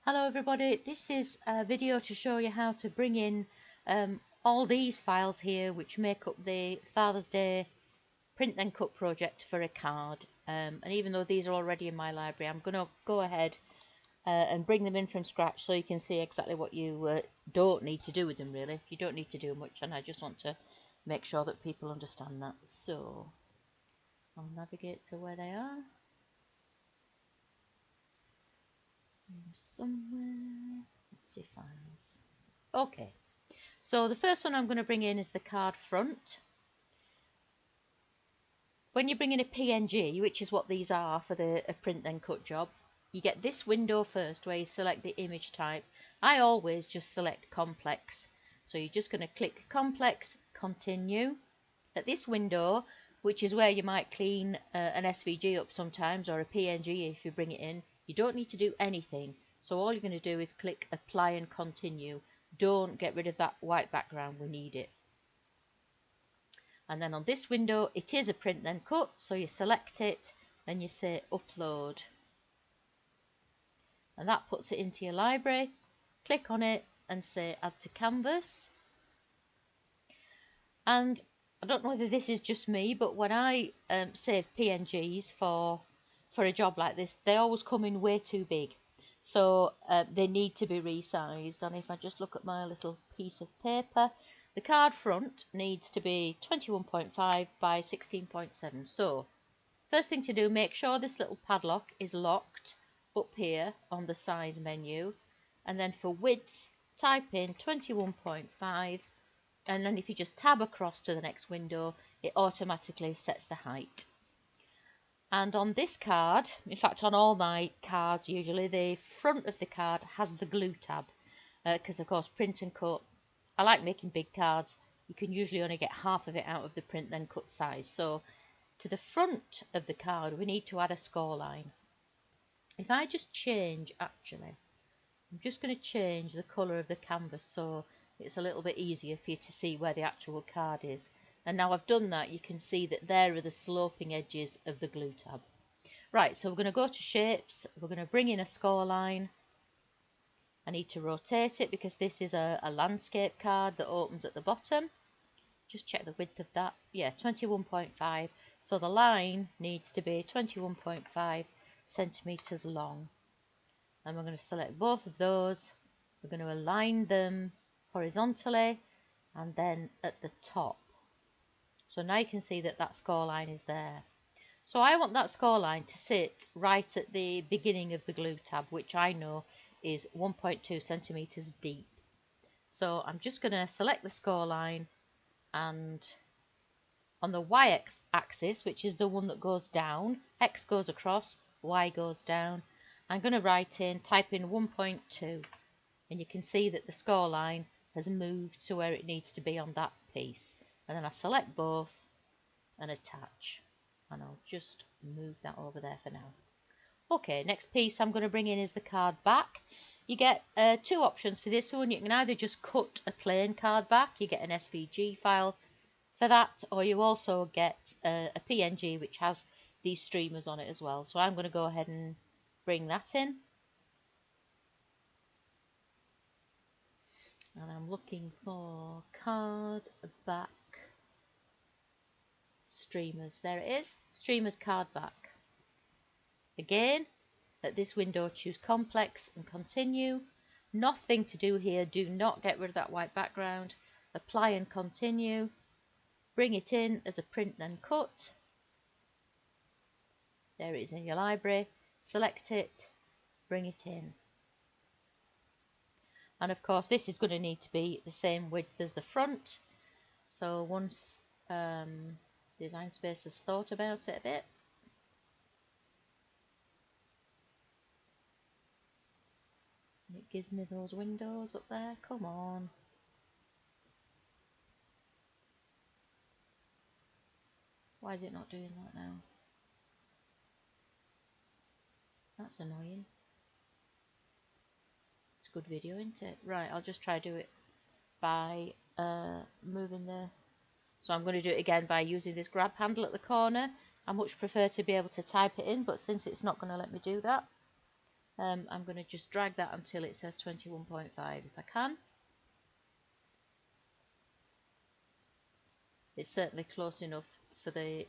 Hello everybody, this is a video to show you how to bring in all these files here which make up the Father's Day print then cut project for a card. And even though these are already in my library, I'm going to go ahead and bring them in from scratch so you can see exactly what you don't need to do with them really. You don't need to do much, and I just want to make sure that people understand that. So I'll navigate to where they are. Somewhere, let's see, files. Okay, so the first one I'm going to bring in is the card front. When you bring in a PNG, which is what these are for a print then cut job, you get this window first where you select the image type. I always just select complex, so you're just going to click complex, continue. At this window, which is where you might clean an SVG up sometimes, or a PNG if you bring it in, you don't need to do anything. So all you're going to do is click apply and continue. Don't get rid of that white background, we need it. And then on this window, it is a print then cut, so you select it and you say upload. And that puts it into your library. Click on it and say add to canvas. And I don't know whether this is just me, but when I save PNGs for a job like this, they always come in way too big. So they need to be resized. And if I just look at my little piece of paper, the card front needs to be 21.5 by 16.7. So first thing to do, make sure this little padlock is locked up here on the size menu. And then for width, type in 21.5. And then if you just tab across to the next window, it automatically sets the height. And on this card, in fact on all my cards usually, the front of the card has the glue tab. Because of course print and cut, I like making big cards. You can usually only get half of it out of the print then cut size. So to the front of the card we need to add a score line. If I just change, actually, I'm just going to change the colour of the canvas so it's a little bit easier for you to see where the actual card is. And now I've done that, you can see that there are the sloping edges of the glue tab. Right, so we're going to go to shapes, we're going to bring in a score line. I need to rotate it because this is a landscape card that opens at the bottom. Just check the width of that. Yeah, 21.5. So the line needs to be 21.5 centimeters long. And we're going to select both of those. We're going to align them horizontally and then at the top. So now you can see that that score line is there. So I want that score line to sit right at the beginning of the glue tab, which I know is 1.2 centimeters deep. So I'm just going to select the score line, and on the y-axis, which is the one that goes down, x goes across, y goes down, I'm going to type in 1.2, and you can see that the score line has moved to where it needs to be on that piece. And then I select both and attach, and I'll just move that over there for now. Okay, next piece I'm going to bring in is the card back. You get two options for this one. You can either just cut a plain card back, you get an SVG file for that, or you also get a PNG which has these streamers on it as well. So I'm going to go ahead and bring that in. And I'm looking for card back streamers. There it is, streamers card back. Again, at this window choose complex and continue. Nothing to do here, do not get rid of that white background. Apply and continue. Bring it in as a print then cut. There it is in your library. Select it, bring it in. And of course this is going to need to be the same width as the front. So once Design Space has thought about it a bit, it gives me those windows up there. Come on. Why is it not doing that now? That's annoying. It's a good video, isn't it? Right, I'll just try to do it by moving the... So I'm going to do it again by using this grab handle at the corner. I much prefer to be able to type it in, but since it's not going to let me do that, I'm going to just drag that until it says 21.5 if I can. It's certainly close enough for the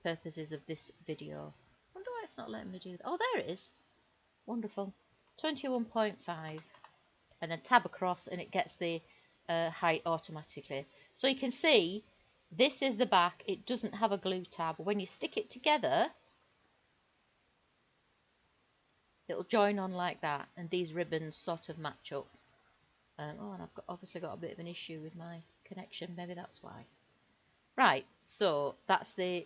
purposes of this video. I wonder why it's not letting me do that. Oh, there it is. Wonderful. 21.5. And then tab across and it gets the height automatically. So you can see this is the back. It doesn't have a glue tab. When you stick it together, it'll join on like that, and these ribbons sort of match up. Oh, and I've obviously got a bit of an issue with my connection. Maybe that's why. Right, so that's the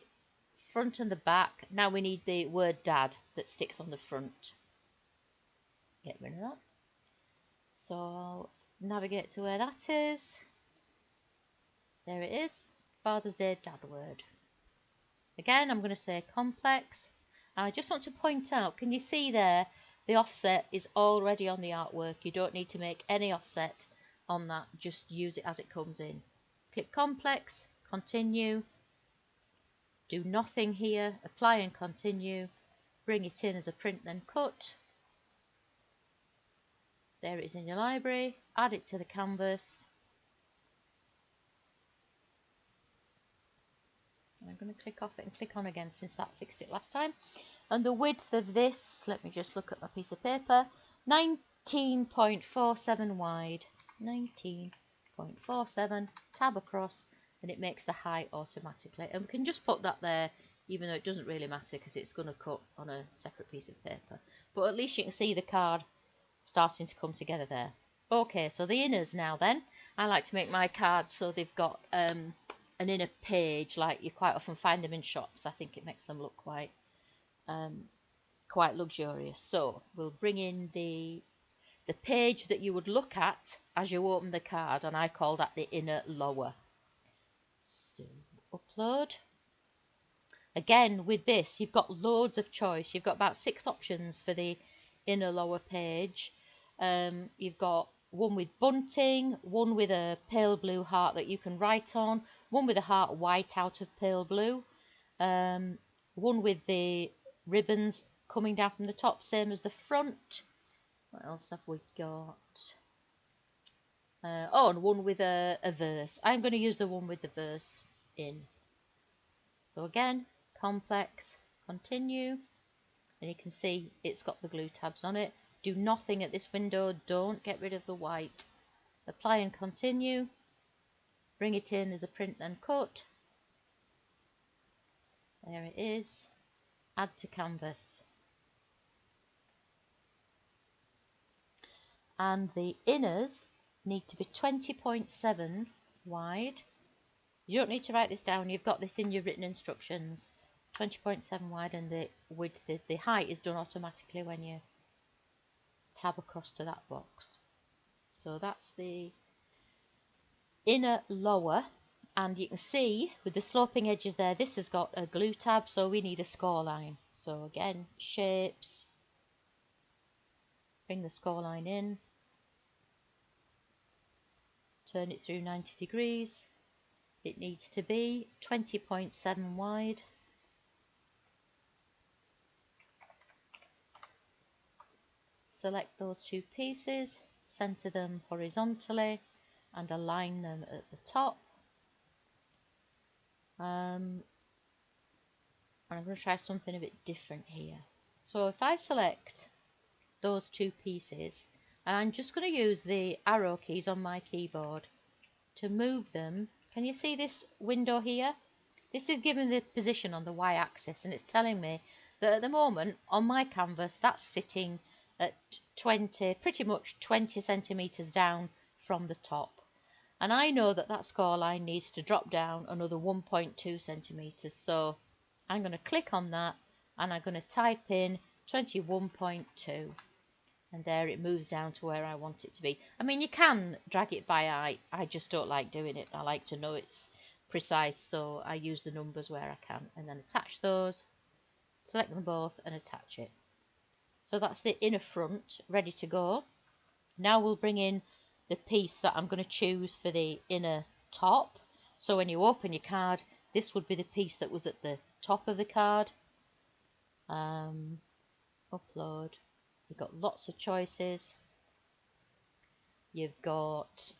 front and the back. Now we need the word dad that sticks on the front. Get rid of that. So I'll navigate to where that is. There it is. Father's Day dad word. Again, I'm going to say complex. And I just want to point out, can you see there, the offset is already on the artwork. You don't need to make any offset on that. Just use it as it comes in. Click complex, continue. Do nothing here. Apply and continue. Bring it in as a print then cut. There it is in your library. Add it to the canvas. I'm going to click off it and click on again since that fixed it last time. And the width of this, let me just look at my piece of paper, 19.47 wide, 19.47, tab across, and it makes the height automatically. And we can just put that there, even though it doesn't really matter because it's going to cut on a separate piece of paper. But at least you can see the card starting to come together there. Okay, so the inners now then. I like to make my cards so they've got an inner page, like you quite often find them in shops. I think it makes them look quite luxurious. So we'll bring in the page that you would look at as you open the card, and I call that the inner lower. So upload. Again, with this you've got loads of choice. You've got about 6 options for the inner lower page. You've got one with bunting, one with a pale blue heart that you can write on, one with a heart white out of pale blue, one with the ribbons coming down from the top, same as the front. What else have we got? Oh, and one with a verse. I'm going to use the one with the verse in. So again, complex, continue, and you can see it's got the glue tabs on it. Do nothing at this window, don't get rid of the white. Apply and continue. Bring it in as a print then cut. There it is. Add to canvas. And the inners need to be 20.7 wide. You don't need to write this down, you've got this in your written instructions. 20.7 wide, and the width, the height is done automatically when you tab across to that box. So that's the inner lower, and you can see with the sloping edges there, this has got a glue tab, so we need a score line. So again, shapes, bring the score line in, turn it through 90 degrees. It needs to be 20.7 wide. Select those 2 pieces, center them horizontally and align them at the top. And I'm going to try something a bit different here. So if I select those 2 pieces, and I'm just going to use the arrow keys on my keyboard to move them. Can you see this window here? This is giving the position on the y-axis, and it's telling me that at the moment on my canvas that's sitting at 20, pretty much 20 centimeters down from the top. And I know that that score line needs to drop down another 1.2 centimeters. So I'm going to click on that and I'm going to type in 21.2. And there it moves down to where I want it to be. I mean, you can drag it by eye. I just don't like doing it. I like to know it's precise, so I use the numbers where I can. And then attach those, select them both and attach it. So that's the inner front ready to go. Now we'll bring in the piece that I'm going to choose for the inner top. So when you open your card, this would be the piece that was at the top of the card. Upload. You've got lots of choices. You've got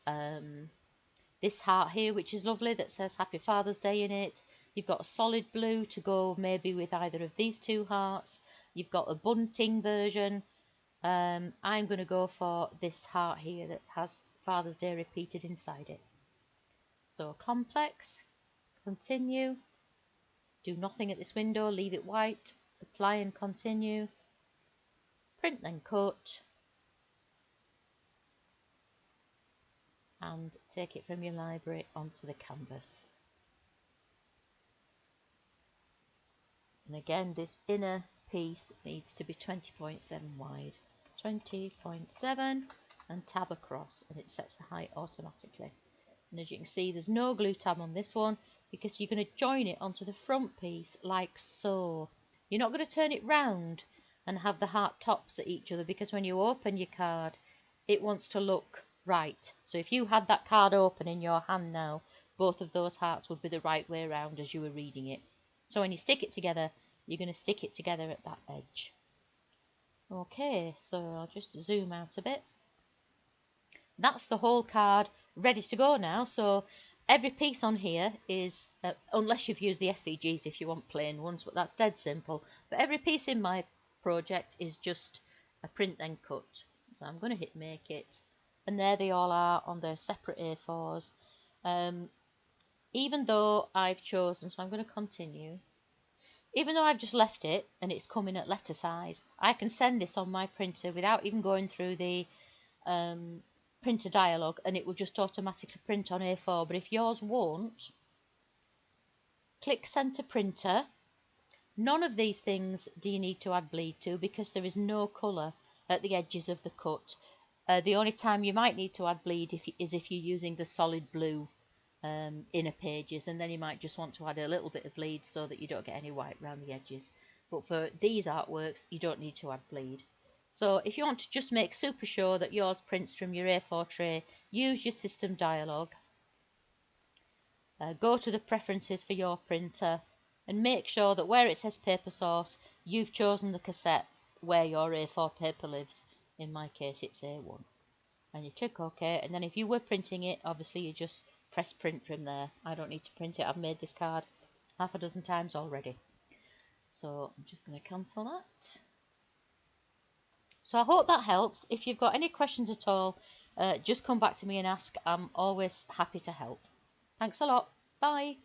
this heart here, which is lovely, that says Happy Father's Day in it. You've got a solid blue to go maybe with either of these two hearts. You've got a bunting version. I'm going to go for this heart here that has Father's Day repeated inside it. So complex, continue, do nothing at this window, leave it white, apply and continue, print then cut, and take it from your library onto the canvas. And again, this inner piece needs to be 20.7 wide, 20.7, and tab across, and it sets the height automatically. And as you can see, there's no glue tab on this one because you're going to join it onto the front piece like so. You're not going to turn it round and have the heart tops at each other, because when you open your card, it wants to look right. So if you had that card open in your hand now, both of those hearts would be the right way around as you were reading it. So when you stick it together, you're going to stick it together at that edge. Okay, so I'll just zoom out a bit. That's the whole card ready to go now. So every piece on here is, unless you've used the SVGs if you want plain ones, but that's dead simple. But every piece in my project is just a print then cut. So I'm going to hit make it, and there they all are on their separate A4s. Even though I've chosen, so I'm going to continue. Even though I've just left it and it's coming at letter size, I can send this on my printer without even going through the printer dialog, and it will just automatically print on A4. But if yours won't, click send to printer. None of these things do you need to add bleed to, because there is no colour at the edges of the cut. The only time you might need to add bleed is if you're using the solid blue inner pages, and then you might just want to add a little bit of bleed so that you don't get any white around the edges. But for these artworks, you don't need to add bleed. So if you want to just make super sure that yours prints from your A4 tray, use your system dialog. Go to the preferences for your printer and make sure that where it says paper source, you've chosen the cassette where your A4 paper lives. In my case, it's A1. And you click OK, and then if you were printing it, obviously you just press print from there. I don't need to print it. I've made this card half a dozen times already. So I'm just going to cancel that. So I hope that helps. If you've got any questions at all, just come back to me and ask. I'm always happy to help. Thanks a lot. Bye.